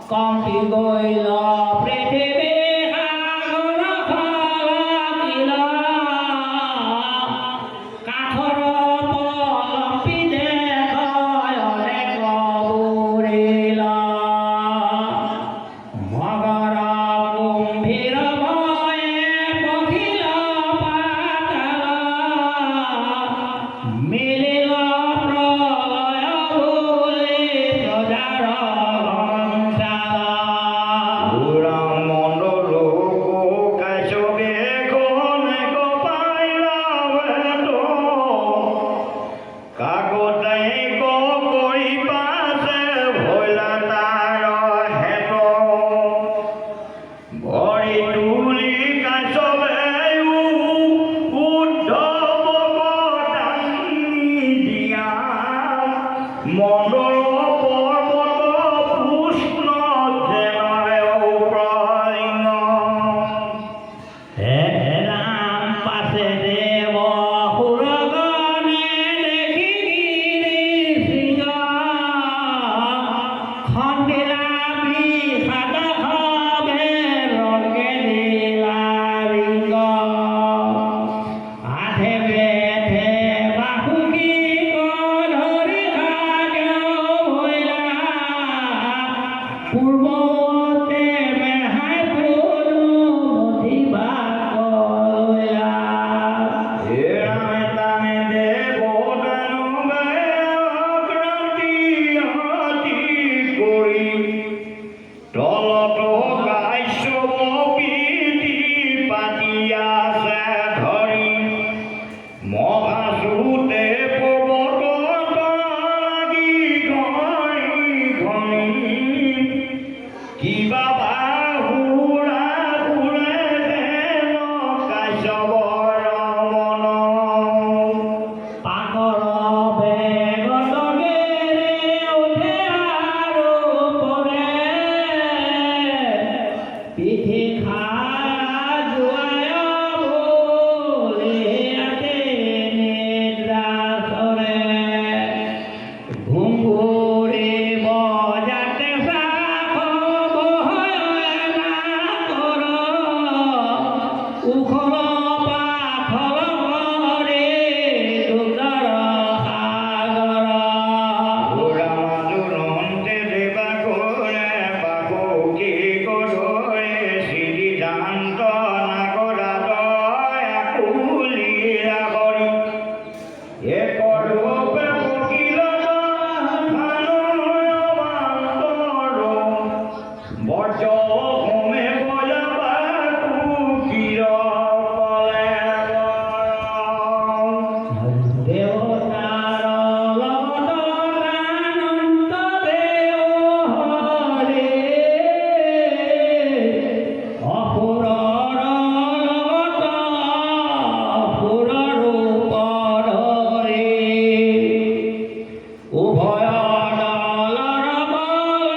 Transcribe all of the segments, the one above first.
কমটি গইল পৃথিবী সাগৰ খলাকিল কাঠৰ পলপি দেখয় অনেক বুৰিল মগৰ কুম্ভীৰ ভয়ে পখিল পাতাল মিলিল প্ৰলয় বুলি প্ৰজাৰ পূৰ্বতে মেহাই ফুলো মধিবা কলয়া এৰামে তামে দেৱদানু অগ্ৰতি অতি কৰি তলত কাশ্যপ পিতি পাতি আছে ধৰি মহাসুতে পৰ্বত লাগি ঘনি কিবা বাহুৰা ঘূৰে যেন কাশ্যপৰ মন পাকৰ বেগত গেৰে উঠে আৰু পৰে পিঠি খাজুৱায় ভুলিয়াতে নিদ্ৰা চৰে ঘুংগুৰি বজাতে উখল পাখল কৰে দুৰ্ধৰ সাগৰ ঘোৰা মাজুৰন্তে দেৱা কৰে বাহুকি গধৰে সিদ্ধান্ত নাগৰা আকুলিৰা কৰি একৰূপে পকিল বৰ্জ হোমে বজাবা কুকিৰ দেৱতাৰ লগত আনন্দ দেৱ হৰে অসুৰৰ লগত অসুৰ ৰূপ ধৰে উভয় দলৰ বল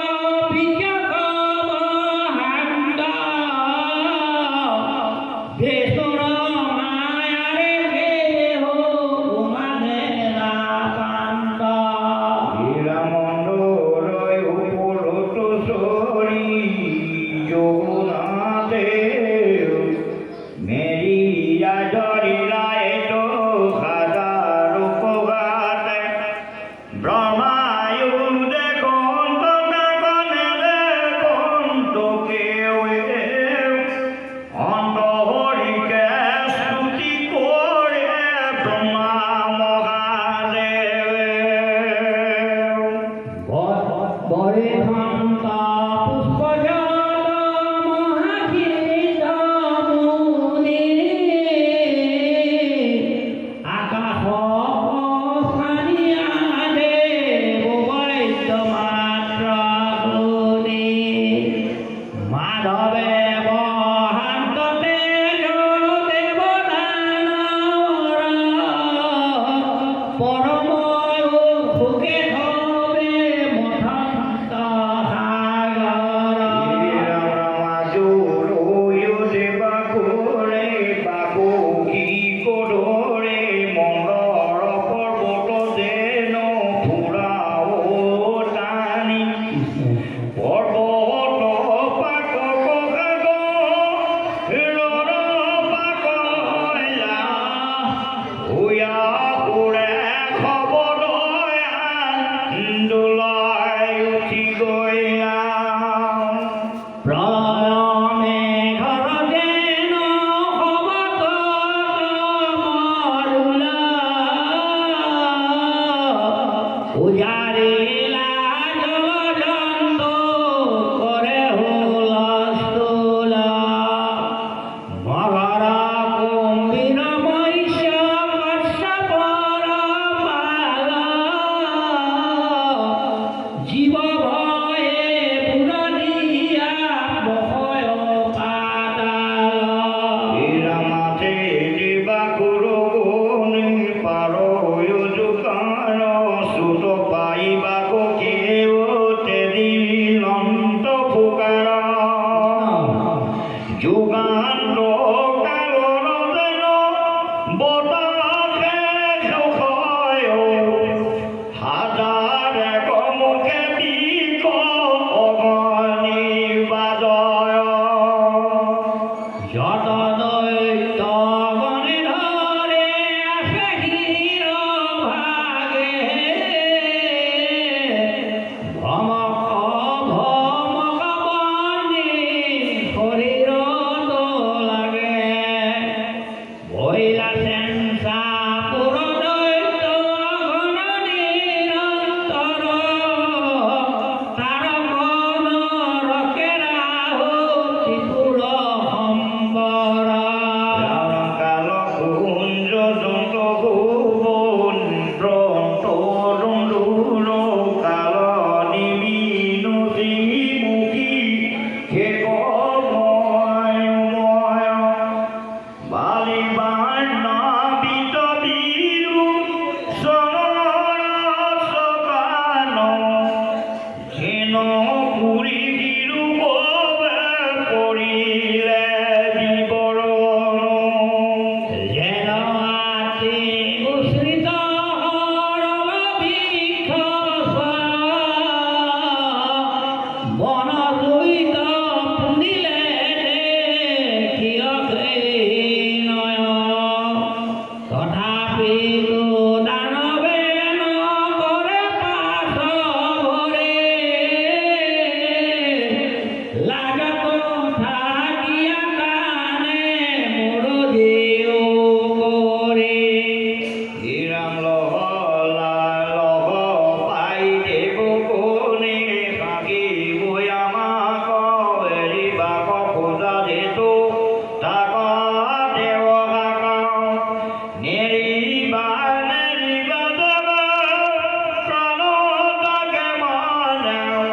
বিজয় ফুকার যুগান্ত কারণ যেন বতাসে সুখয় হাজার এক মুখে বিক অগণি বাজয় যত দৈত্য গণে ধরে আসে হির ভাগে ভমক ভমক বনে শরীর তো লাগে বইলা সেন্সা পুর দৈত্য গণ নিরন্তর তার মন রকেরা চিতুর সম্বরা কাল কুঞ্জ যত ভুবন দ্রন্ত রুণ কাল নিমিনুষি মুখী খেক ময় বালি বান্না বিত বিরু সকান যেন পুরী বিরু পড়িলে বিবরণ যেন আছে উসৃত হরল বৃক্ষ বন